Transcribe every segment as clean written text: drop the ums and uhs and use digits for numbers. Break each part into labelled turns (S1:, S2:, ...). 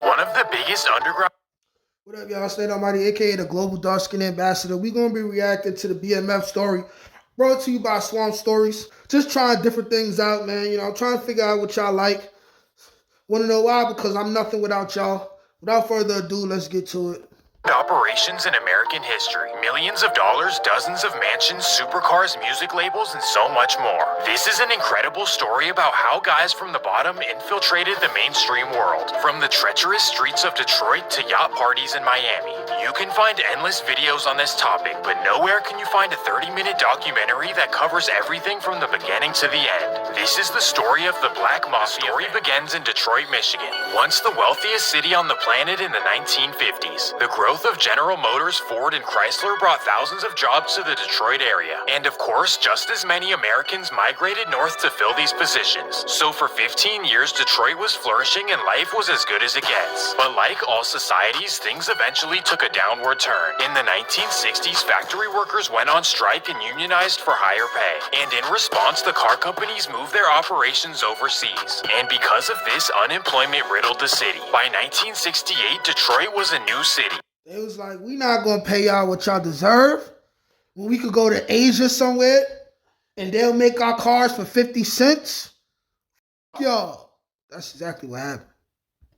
S1: One of the biggest underground.
S2: What up, y'all? Stay Almighty, aka the Global Dark Skin Ambassador. We're gonna be reacting to the BMF story brought to you by Swampstoriez. Just trying different things out, man. I'm trying to figure out what y'all like. Want to know why? Because I'm nothing without y'all. Without further ado, let's get to it.
S1: Operations in American history. Millions of dollars, dozens of mansions, supercars, music labels, and so much more. This is an incredible story about how guys from the bottom infiltrated the mainstream world. From the treacherous streets of Detroit to yacht parties in Miami. You can find endless videos on this topic, but nowhere can you find a 30-minute documentary that covers everything from the beginning to the end. This is the story of the Black Mafia. The story begins in Detroit, Michigan. Once the wealthiest city on the planet in the 1950s. The growth of General Motors, Ford, and Chrysler brought thousands of jobs to the Detroit area. And of course, just as many Americans migrated north to fill these positions. So for 15 years, Detroit was flourishing and life was as good as it gets. But like all societies, things eventually took a downward turn. In the 1960s, factory workers went on strike and unionized for higher pay. And in response, the car companies moved their operations overseas. And because of this, unemployment riddled the city. By 1968, Detroit was a new city.
S2: They was like, we not gonna pay y'all what y'all deserve. When we could go to Asia somewhere and they'll make our cars for 50 cents. Y'all. That's exactly what happened.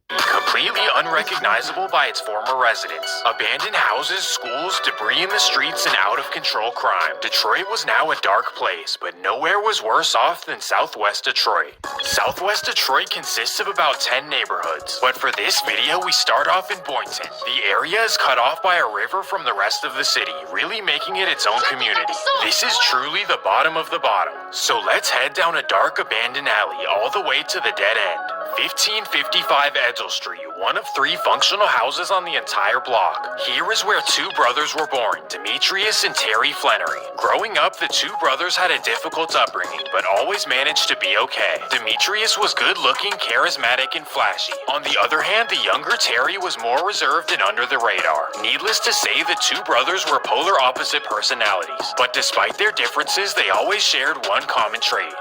S1: Completely unrecognizable by its former residents. Abandoned houses, schools, debris in the streets, and out-of-control crime. Detroit was now a dark place, but nowhere was worse off than Southwest Detroit. Southwest Detroit consists of about 10 neighborhoods. But for this video, we start off in Boynton. The area is cut off by a river from the rest of the city, really making it its own community. This is truly the bottom of the bottom. So let's head down a dark abandoned alley all the way to the dead end. 1555 Edsel Street, one of 3 functional houses on the entire block. Here is where 2 brothers were born, Demetrius and Terry Flannery. Growing up, the 2 brothers had a difficult upbringing, but always managed to be okay. Demetrius was good-looking, charismatic, and flashy. On the other hand, the younger Terry was more reserved and under the radar. Needless to say, the 2 brothers were polar opposite personalities. But despite their differences, they always shared one common trait.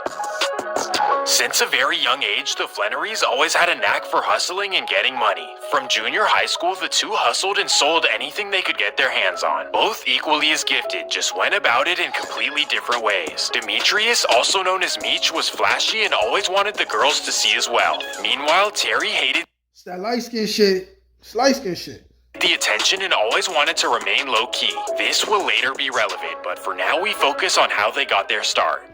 S1: Since a very young age, the Flannerys always had a knack for hustling and getting money. From junior high school, the 2 hustled and sold anything they could get their hands on. Both equally as gifted, just went about it in completely different ways. Demetrius, also known as Meech, was flashy and always wanted the girls to see his wealth. Meanwhile, Terry hated
S2: It's that light skin shit. It's light skin shit.
S1: The attention and always wanted to remain low-key. This will later be relevant, but for now we focus on how they got their start.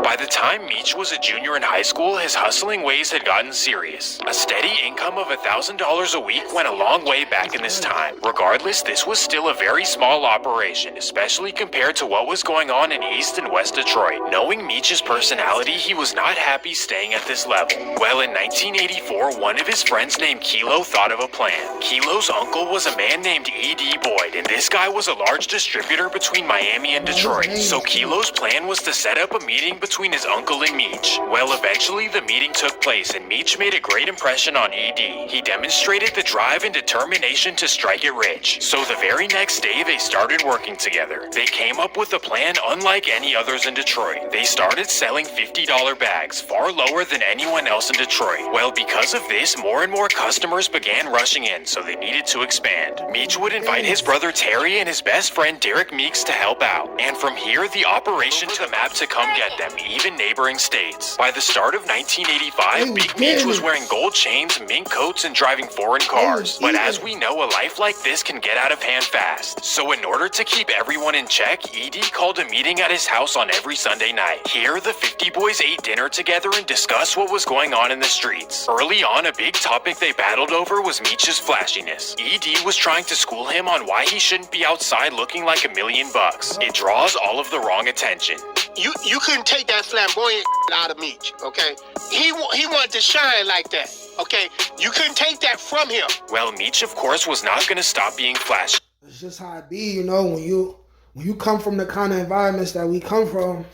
S1: By the time Meech was a junior in high school, his hustling ways had gotten serious. A steady income of $1,000 a week went a long way back in this time. Regardless, this was still a very small operation, especially compared to what was going on in East and West Detroit. Knowing Meech's personality, he was not happy staying at this level. Well, in 1984, one of his friends named Kilo thought of a plan. Kilo's uncle was a man named E.D. Boyd, and this guy was a large distributor between Miami and Detroit. So Kilo's plan was to set up a meeting between his uncle and Meech. Well, eventually the meeting took place and Meech made a great impression on ED. He demonstrated the drive and determination to strike it rich. So the very next day they started working together. They came up with a plan unlike any others in Detroit. They started selling $50 bags, far lower than anyone else in Detroit. Well, because of this, more and more customers began rushing in, so they needed to expand. Meech would invite his brother Terry and his best friend Derek Meeks to help out. And from here, the operation to the map to come get them, even neighboring states. By the start of 1985, Big Meech was wearing gold chains, mink coats, and driving foreign cars. But as we know, a life like this can get out of hand fast. So in order to keep everyone in check, ED called a meeting at his house on every Sunday night. Here, the 50 boys ate dinner together and discussed what was going on in the streets. Early on, a big topic they battled over was Meech's flashiness. ED was trying to school him on why he shouldn't be outside looking like $1,000,000. It draws all of the wrong attention.
S3: You couldn't take that flamboyant out of Meech, okay? He wanted to shine like that, okay? You couldn't take that from him.
S1: Well, Meech, of course, was not going to stop being flashy.
S2: It's just how it be, when you come from the kind of environments that we come from,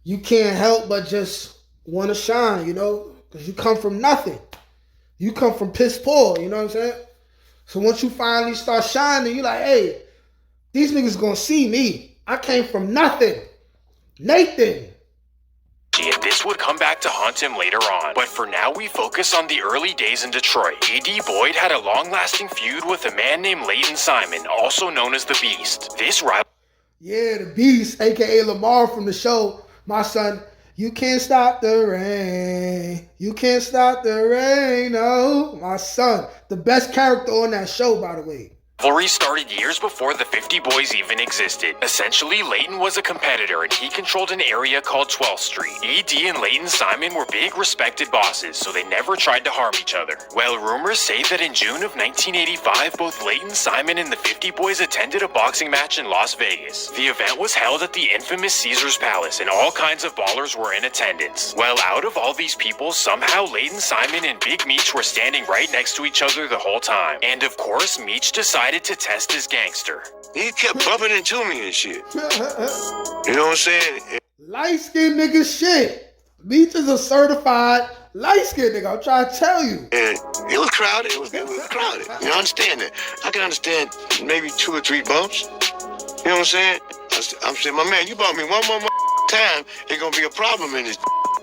S2: you can't help but just want to shine, because you come from nothing. You come from piss poor, you know what I'm saying? So once you finally start shining, you're like, hey, these niggas gonna see me. I came from nothing. Nathan.
S1: and this would come back to haunt him later on. But for now, we focus on the early days in Detroit. E.D. Boyd had a long-lasting feud with a man named Leighton Simon, also known as the Beast. This rival...
S2: Yeah, the Beast, a.k.a. Lamar from the show, My Son, You Can't Stop the Rain. You can't stop the rain, oh, my son. The best character on that show, by the way.
S1: Rivalry started years before the 50 Boys even existed. Essentially, Leighton was a competitor and he controlled an area called 12th Street. E.D. and Leighton Simon were big respected bosses, so they never tried to harm each other. Well, rumors say that in June of 1985, both Leighton Simon and the 50 Boys attended a boxing match in Las Vegas. The event was held at the infamous Caesar's Palace and all kinds of ballers were in attendance. Well, out of all these people, somehow Leighton Simon and Big Meech were standing right next to each other the whole time. And of course, Meech decided to test his gangster.
S4: He kept bumping into me and shit. You know what I'm saying?
S2: Light-skinned nigga shit. Meech is a certified light-skinned nigga, I'm trying to tell you.
S4: And it was crowded. It was crowded. You know, I understand that. I can understand maybe 2 or 3 bumps. You know what I'm saying? I'm saying, my man, you bump me one more time, it's gonna be a problem in this.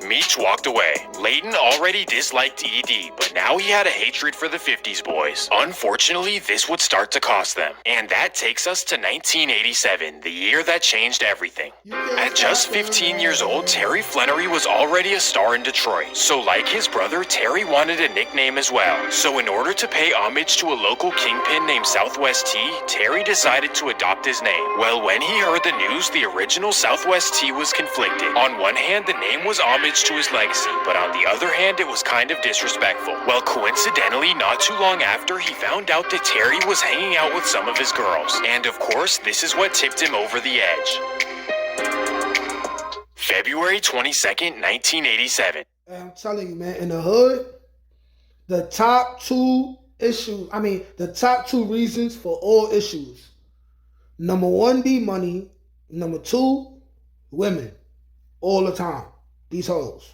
S1: Meech walked away. Leighton already disliked E.D., but now he had a hatred for the 50s boys. Unfortunately, this would start to cost them. And that takes us to 1987, the year that changed everything. At just 15 years old, Terry Flannery was already a star in Detroit. So like his brother, Terry wanted a nickname as well. So in order to pay homage to a local kingpin named Southwest T, Terry decided to adopt his name. Well, when he heard the news, the original Southwest T was conflicted. On one hand, the name was homage to his legacy, but on the other hand, it was kind of disrespectful. Well, coincidentally, not too long after, he found out that Terry was hanging out with some of his girls. And of course, this is what tipped him over the edge. February 22nd, 1987.
S2: I'm telling you, man, in the hood, the top 2 reasons for all issues. Number 1 be money. Number 2, women. All the time. These hoes.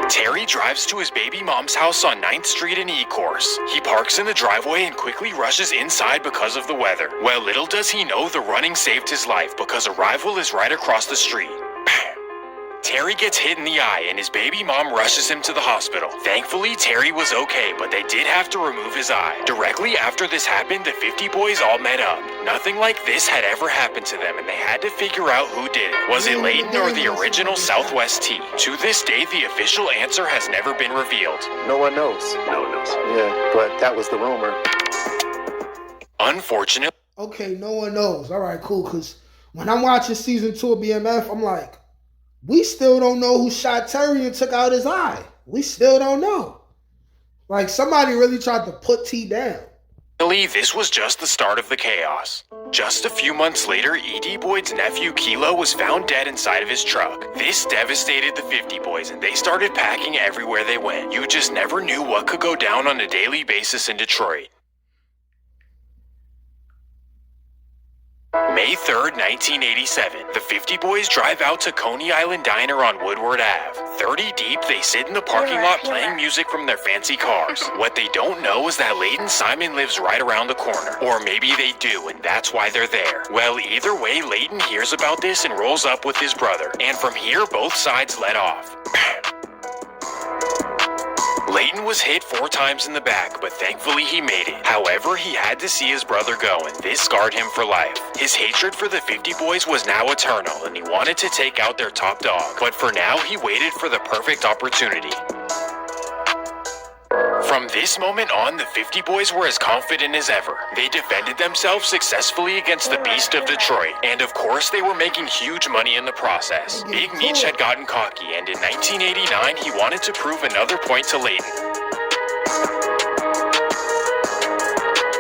S1: Terry drives to his baby mom's house on 9th Street in E-Course. He parks in the driveway and quickly rushes inside because of the weather. Well, little does he know the running saved his life because a rival is right across the street. Terry gets hit in the eye and his baby mom rushes him to the hospital. Thankfully, Terry was okay, but they did have to remove his eye. Directly after this happened, the 50 Boys all met up. Nothing like this had ever happened to them and they had to figure out who did it. Was it Leighton or the original Southwest T? To this day, the official answer has never been revealed.
S5: No one knows. No one knows. Yeah, but that was the rumor.
S1: Unfortunately.
S2: Okay, no one knows. All right, cool, because when I'm watching season 2 of BMF, I'm like, we still don't know who shot Terry and took out his eye. We still don't know. Like, somebody really tried to put T down.
S1: This was just the start of the chaos. Just a few months later, E.D. Boyd's nephew Kilo was found dead inside of his truck. This devastated the 50 Boys and they started packing everywhere they went. You just never knew what could go down on a daily basis in Detroit. May 3rd, 1987, the 50 Boys drive out to Coney Island Diner on Woodward Ave. 30 deep, they sit in the parking lot playing music from their fancy cars. What they don't know is that Leighton Simon lives right around the corner. Or maybe they do, and that's why they're there. Well, either way, Leighton hears about this and rolls up with his brother. And from here, both sides let off. Leighton was hit 4 times in the back, but thankfully he made it. However, he had to see his brother go, and this scarred him for life. His hatred for the 50 Boys was now eternal, and he wanted to take out their top dog. But for now, he waited for the perfect opportunity. From this moment on, the 50 Boys were as confident as ever. They defended themselves successfully against the Beast of Detroit, and of course they were making huge money in the process. Big Meech had gotten cocky, and in 1989 he wanted to prove another point to Leighton.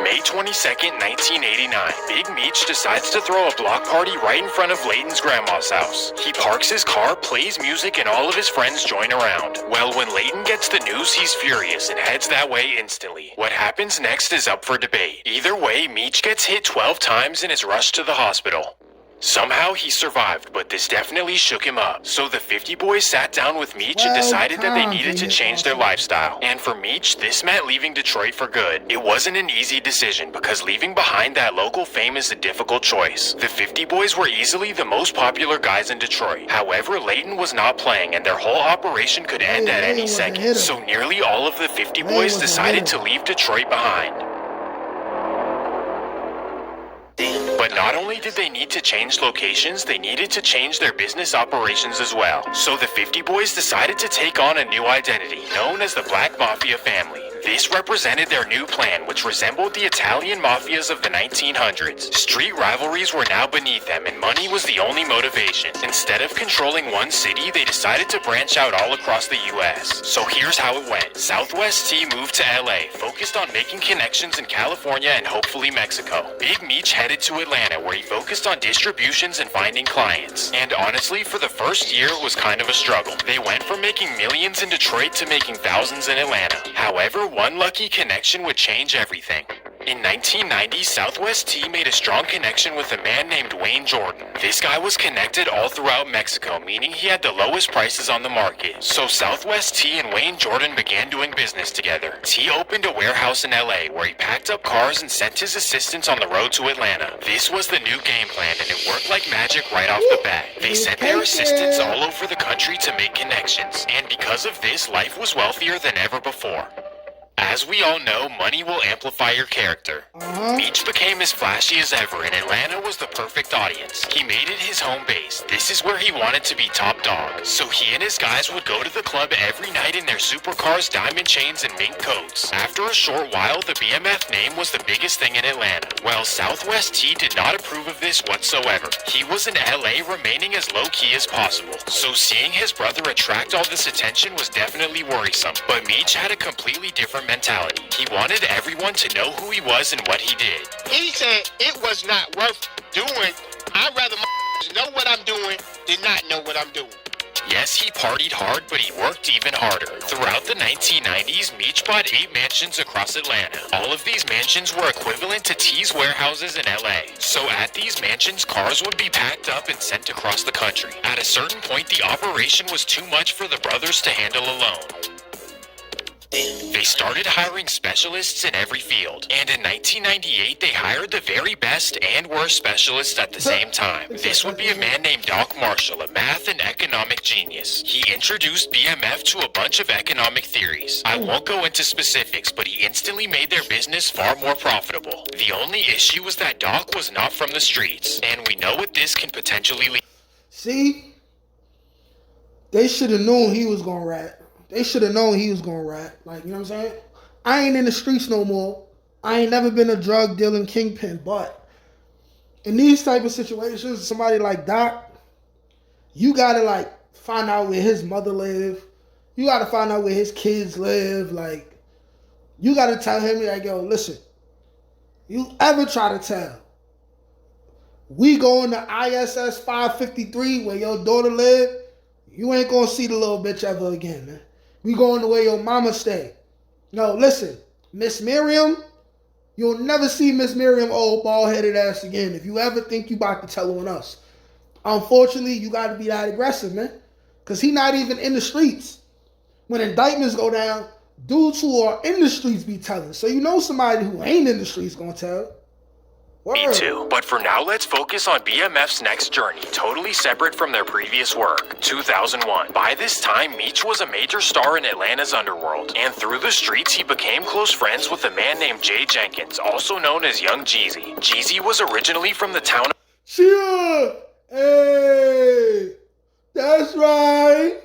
S1: May 22nd, 1989, Big Meech decides to throw a block party right in front of Leighton's grandma's house. He parks his car, plays music, and all of his friends join around. Well, when Leighton gets the news, he's furious and heads that way instantly. What happens next is up for debate. Either way, Meech gets hit 12 times and is rushed to the hospital. Somehow he survived, but this definitely shook him up. So the 50 boys sat down with Meech and decided that they needed to change their lifestyle. And for Meech, this meant leaving Detroit for good. It wasn't an easy decision because leaving behind that local fame is a difficult choice. The 50 boys were easily the most popular guys in Detroit. However, Layton was not playing and their whole operation could end at any second. So nearly all of the 50 boys decided to leave Detroit behind. But not only did they need to change locations, they needed to change their business operations as well. So the 50 boys decided to take on a new identity, known as the Black Mafia family. This represented their new plan, which resembled the Italian mafias of the 1900s. Street rivalries were now beneath them, and money was the only motivation. Instead of controlling one city, they decided to branch out all across the US. So here's how it went. Southwest T moved to LA, focused on making connections in California and hopefully Mexico. Big Meech headed to Atlanta, where he focused on distributions and finding clients. And honestly, for the first year, it was kind of a struggle. They went from making millions in Detroit to making thousands in Atlanta. However, one lucky connection would change everything. In 1990, Southwest T made a strong connection with a man named Wayne Jordan. This guy was connected all throughout Mexico, meaning he had the lowest prices on the market. So Southwest T and Wayne Jordan began doing business together. T opened a warehouse in LA where he packed up cars and sent his assistants on the road to Atlanta. This was the new game plan and it worked like magic right off the bat. They sent their assistants all over the country to make connections. And because of this, life was wealthier than ever before. As we all know, money will amplify your character. Meech became as flashy as ever, and Atlanta was the perfect audience. He made it his home base. This is where he wanted to be top dog. So he and his guys would go to the club every night in their supercars, diamond chains, and mink coats. After a short while, the BMF name was the biggest thing in Atlanta. Well, Southwest T did not approve of this whatsoever. He was in LA, remaining as low-key as possible. So seeing his brother attract all this attention was definitely worrisome. But Meech had a completely different mentality. He wanted everyone to know who he was and what he did.
S3: He said it was not worth doing. I'd rather know what I'm doing than not know what I'm doing.
S1: Yes, he partied hard, but he worked even harder. Throughout the 1990s, Meech bought 8 mansions across Atlanta. All of these mansions were equivalent to T's warehouses in LA. So at these mansions, cars would be packed up and sent across the country. At a certain point, the operation was too much for the brothers to handle alone. They started hiring specialists in every field, and in 1998 they hired the very best and worst specialists at the same time. This would be a man named Doc Marshall, a math and economic genius. He introduced BMF to a bunch of economic theories. I won't go into specifics, but he instantly made their business far more profitable. The only issue was that Doc was not from the streets, and we know what this can potentially lead.
S2: See? They should have known he was gonna rat. They should have known he was going to rat. Like, you know what I'm saying? I ain't in the streets no more. I ain't never been a drug dealing kingpin. But in these type of situations, somebody like Doc, you got to, like, find out where his mother live. You got to find out where his kids live. Like, you got to tell him, like, yo, listen. You ever try to tell, we going to ISS 553 where your daughter live, you ain't going to see the little bitch ever again, man. We going the way your mama stay. No, listen, Miss Miriam, you'll never see Miss Miriam old bald-headed ass again if you ever think you about to tell on us. Unfortunately, you got to be that aggressive, man, because he not even in the streets. When indictments go down, dudes who are in the streets be telling. So you know somebody who ain't in the streets going to tell.
S1: Me too. But for now, let's focus on BMF's next journey, totally separate from their previous work. 2001. By this time, Meech was a major star in Atlanta's underworld, and through the streets, he became close friends with a man named Jay Jenkins, also known as Young Jeezy. Jeezy was originally from the town of...
S2: Cheer! Hey! That's right!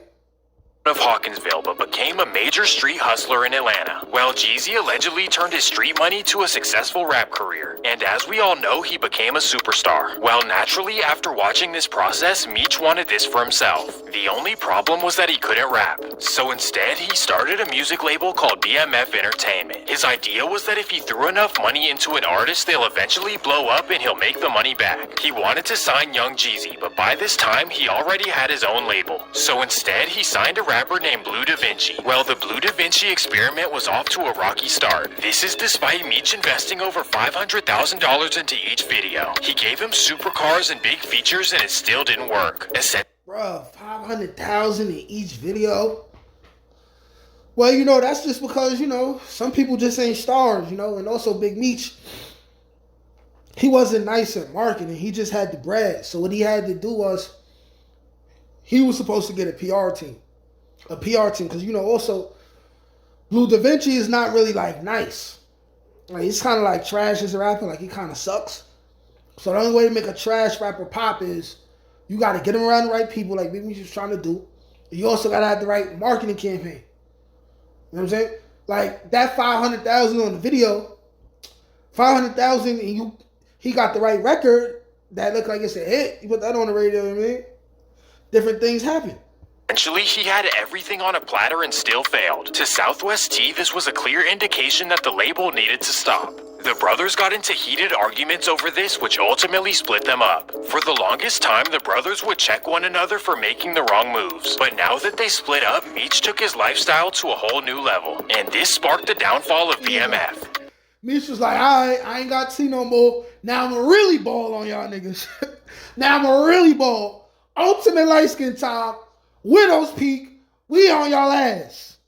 S1: of Hawkinsville, but became a major street hustler in Atlanta. Well, Jeezy allegedly turned his street money to a successful rap career, and as we all know, he became a superstar. Well, naturally, after watching this process, Meech wanted this for himself. The only problem was that he couldn't rap, so instead, he started a music label called BMF Entertainment. His idea was that if he threw enough money into an artist, they'll eventually blow up and he'll make the money back. He wanted to sign Young Jeezy, but by this time, he already had his own label, so instead, he signed a rapper named Blue Da Vinci. Well, the Blue Da Vinci experiment was off to a rocky start. This is despite Meech investing over $500,000 into each video. He gave him supercars and big features and it still didn't work.
S2: Bruh, 500,000 in each video? Well, you know, that's just because, you know, some people just ain't stars, you know, and also Big Meech, he wasn't nice at marketing. He just had the bread. So what he had to do was, he was supposed to get a PR team. A PR team, because, you know, also, Blue Da Vinci is not really, like, nice. Like, he's kind of like trash as a rapper. Like, he kind of sucks. So the only way to make a trash rapper pop is you got to get him around the right people, like Big Meech was trying to do. You also got to have the right marketing campaign. You know what I'm saying? Like, that 500,000 on the video, 500,000, and he got the right record that looked like it's a hit. You put that on the radio, you know what I mean? Different things happen.
S1: Eventually, he had everything on a platter and still failed. To Southwest T, this was a clear indication that the label needed to stop. The brothers got into heated arguments over this, which ultimately split them up. For the longest time, the brothers would check one another for making the wrong moves. But now that they split up, Meech took his lifestyle to a whole new level. And this sparked the downfall of BMF.
S2: Meech was like, alright, I ain't got T no more. Now I'm going to really ball on y'all niggas. Now I'm going to really ball. Ultimate light skin time. Widow's Peak. We on y'all ass.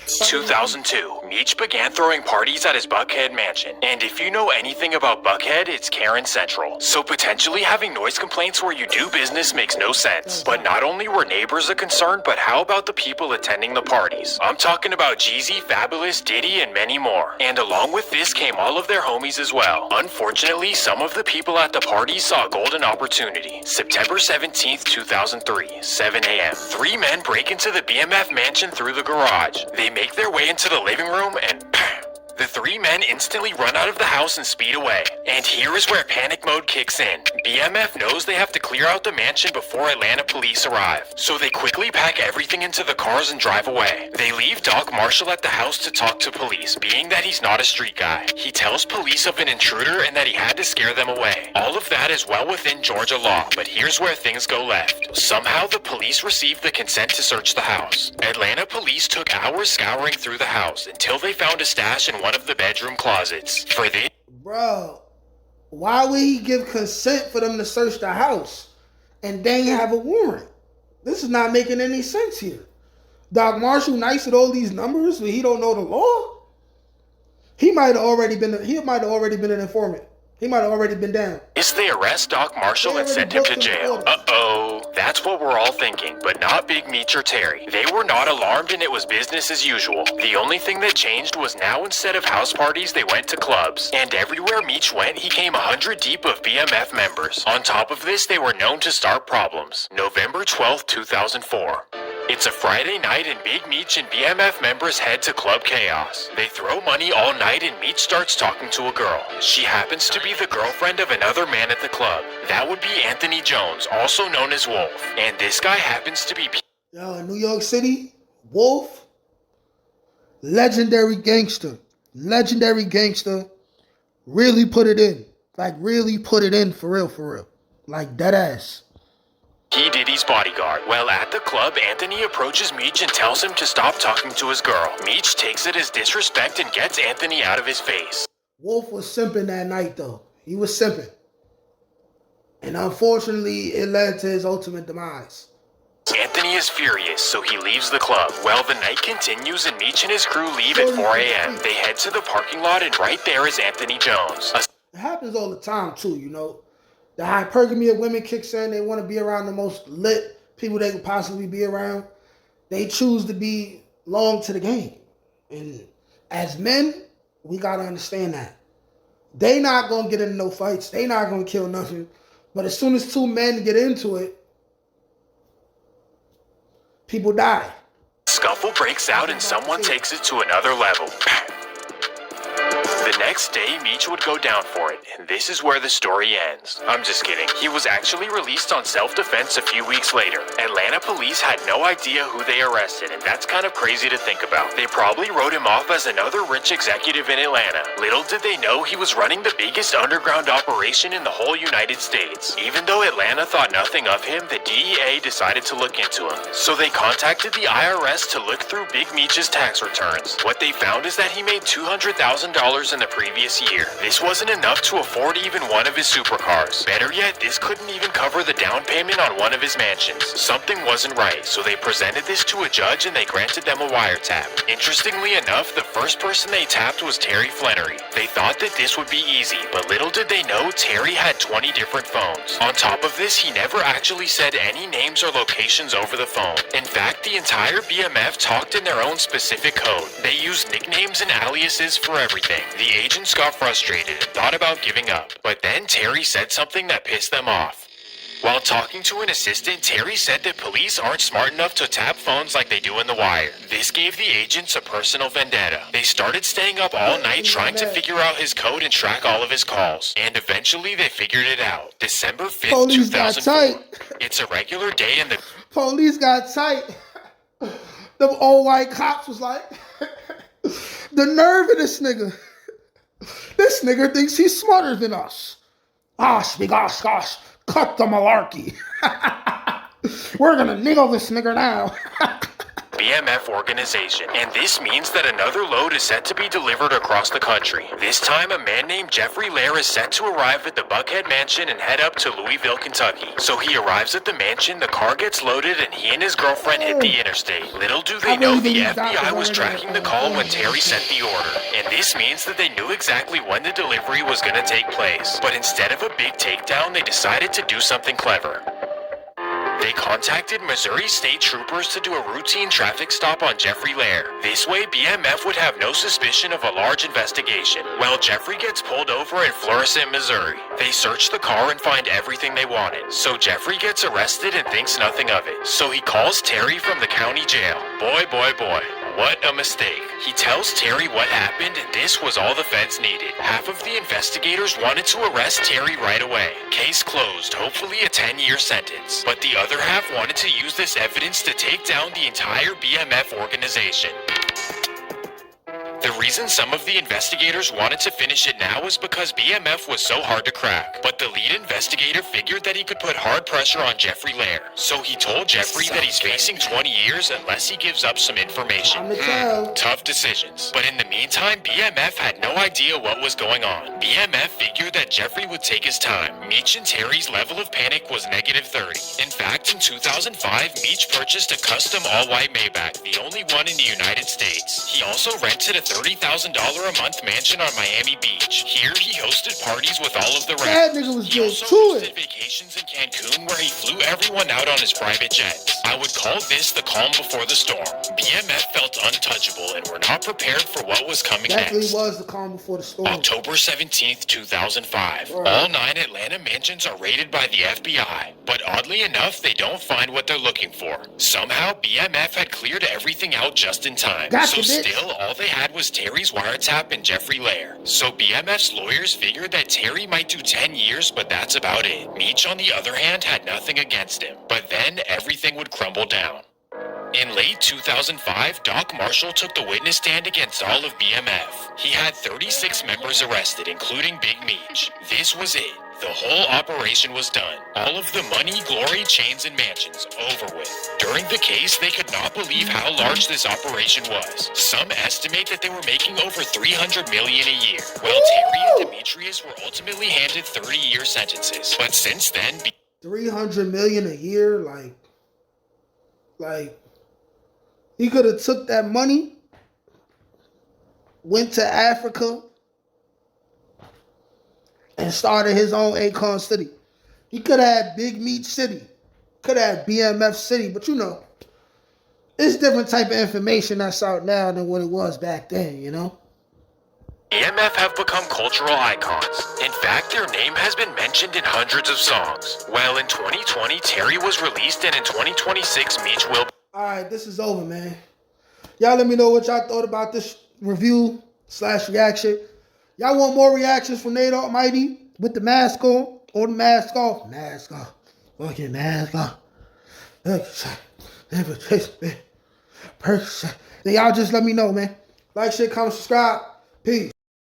S1: 2002, Meech began throwing parties at his Buckhead mansion. And if you know anything about Buckhead, it's Karen Central. So potentially having noise complaints where you do business makes no sense. But not only were neighbors a concern, but how about the people attending the parties? I'm talking about Jeezy, Fabulous, Diddy, and many more. And along with this came all of their homies as well. Unfortunately, some of the people at the party saw a golden opportunity. September 17th, 2003, 7 a.m. 3 men break into the BMF mansion through the garage. They make their way into the living room and bam! The 3 men instantly run out of the house and speed away. And here is where panic mode kicks in. BMF knows they have to clear out the mansion before Atlanta police arrive. So they quickly pack everything into the cars and drive away. They leave Doc Marshall at the house to talk to police, being that he's not a street guy. He tells police of an intruder and that he had to scare them away. All of that is well within Georgia law, but here's where things go left. Somehow the police received the consent to search the house. Atlanta police took hours scouring through the house until they found a stash in one of the bedroom closets. For this,
S2: bro, why would he give consent for them to search the house and they have a warrant? This is not making any sense here. Doc Marshall nice with all these numbers, but he don't know the law. He might have already been an informant. He might have already been down.
S1: They arrest Doc Marshall and sent him to jail. Uh-oh. That's what we're all thinking, but not Big Meech or Terry. They were not alarmed and it was business as usual. The only thing that changed was now instead of house parties, they went to clubs. And everywhere Meech went, he came 100 deep of BMF members. On top of this, they were known to start problems. November 12th, 2004. It's a Friday night and Big Meech and BMF members head to Club Chaos. They throw money all night and Meech starts talking to a girl. She happens to be the girlfriend of another man at the club. That would be Anthony Jones, also known as Wolf. And this guy happens to be...
S2: Yo, in New York City, Wolf, legendary gangster. Legendary gangster. Really put it in. Like, really put it in for real, for real. Like, dead ass.
S1: He Diddy's bodyguard. Well, at the club, Anthony approaches Meech and tells him to stop talking to his girl. Meech takes it as disrespect and gets Anthony out of his face.
S2: Wolf was simping that night, though. He was simping. And unfortunately, it led to his ultimate demise.
S1: Anthony is furious, so he leaves the club. Well, the night continues and Meech and his crew leave at 4 a.m. They head to the parking lot and right there is Anthony Jones.
S2: It happens all the time, too, you know. The hypergamy of women kicks in. They want to be around the most lit people they could possibly be around. They choose to be long to the game. And as men, we got to understand that. They not going to get into no fights. They not going to kill nothing. But as soon as 2 men get into it, people die.
S1: Scuffle breaks out and someone takes it to another level. The next day, Meech would go down for it, and this is where the story ends. I'm just kidding. He was actually released on self-defense a few weeks later. Atlanta police had no idea who they arrested, and that's kind of crazy to think about. They probably wrote him off as another rich executive in Atlanta. Little did they know he was running the biggest underground operation in the whole United States. Even though Atlanta thought nothing of him, the DEA decided to look into him. So they contacted the IRS to look through Big Meech's tax returns. What they found is that he made $200,000 in the previous year. This wasn't enough to afford even one of his supercars. Better yet, this couldn't even cover the down payment on one of his mansions. Something wasn't right, so they presented this to a judge and they granted them a wiretap. Interestingly enough, the first person they tapped was Terry Flannery. They thought that this would be easy, but little did they know Terry had 20 different phones. On top of this, he never actually said any names or locations over the phone. In fact, the entire BMF talked in their own specific code. They used nicknames and aliases for everything. The agents got frustrated and thought about giving up. But then Terry said something that pissed them off. While talking to an assistant, Terry said that police aren't smart enough to tap phones like they do in The Wire. This gave the agents a personal vendetta. They started staying up all night trying to figure out his code and track all of his calls. And eventually they figured it out. December 5th,
S2: Police got
S1: 2004.
S2: tight.
S1: It's a regular day in the...
S2: Police got tight. Them old white cops was like, the nerve of this nigga. This nigga thinks he's smarter than us. Gosh, gosh. Cut the malarkey. We're gonna niggle this nigger now.
S1: BMF organization, and this means that another load is set to be delivered across the country. This time, a man named Jeffrey Lair is set to arrive at the Buckhead Mansion and head up to Louisville, Kentucky. So he arrives at the mansion, the car gets loaded, and he and his girlfriend hit the interstate. Little do they know the FBI was tracking the call when Terry sent the order, and this means that they knew exactly when the delivery was going to take place. But instead of a big takedown, they decided to do something clever. They contacted Missouri State Troopers to do a routine traffic stop on Jeffrey Lair. This way, BMF would have no suspicion of a large investigation. Well, Jeffrey gets pulled over in Florissant, Missouri. They search the car and find everything they wanted. So Jeffrey gets arrested and thinks nothing of it. So he calls Terry from the county jail. Boy. What a mistake. He tells Terry what happened, and this was all the feds needed. Half of the investigators wanted to arrest Terry right away. Case closed, hopefully a 10-year sentence. But the other half wanted to use this evidence to take down the entire BMF organization. The reason some of the investigators wanted to finish it now was because BMF was so hard to crack. But the lead investigator figured that he could put hard pressure on Jeffrey Lair. So he told Jeffrey that he's facing 20 years unless he gives up some information. Tough decisions. But in the meantime, BMF had no idea what was going on. BMF figured that Jeffrey would take his time. Meech and Terry's level of panic was -30. In fact, in 2005, Meech purchased a custom all-white Maybach, the only one in the United States. He also rented a $30,000 a month mansion on Miami Beach. Here, he hosted parties with all of the
S2: That
S1: rappers.
S2: nigga was
S1: He
S2: good
S1: also
S2: to
S1: hosted
S2: it.
S1: vacations in Cancun where he flew everyone out on his private jets. I would call this the calm before the storm. BMF felt untouchable and were not prepared for what was coming
S2: Definitely
S1: next.
S2: was the calm before the storm.
S1: October 17th, 2005.
S2: Right.
S1: All 9 Atlanta mansions are raided by the FBI. But oddly enough, they don't find what they're looking for. Somehow, BMF had cleared everything out just in time.
S2: Gotcha,
S1: So
S2: bitch.
S1: still, all they had was Terry's wiretap and Jeffrey Lair. So BMF's lawyers figured that Terry might do 10 years, but that's about it. Meech, on the other hand, had nothing against him. But then, everything would crumble down. In late 2005, Doc Marshall took the witness stand against all of BMF. He had 36 members arrested, including Big Meech. This was it. The whole operation was done. All of the money, glory, chains, and mansions over with. During the case, they could not believe how large this operation was. Some estimate that they were making over $300 million a year. Well, Terry and Demetrius were ultimately handed 30-year sentences. But since then,
S2: $300 million a year, like he could have took that money, went to Africa, and started his own Akon City. He could have had Big Meech City, could have had BMF City, but you know, it's different type of information that's out now than what it was back then, you know?
S1: BMF have become cultural icons. In fact, their name has been mentioned in hundreds of songs. Well, in 2020, Terry was released, and in 2026, Meech will.
S2: Alright, this is over, man. Y'all let me know what y'all thought about this review / reaction. Y'all want more reactions from Nate Almighty with the mask on or the mask off? Mask off. Fucking mask off. Then y'all just let me know, man. Like, shit, comment, subscribe. Peace.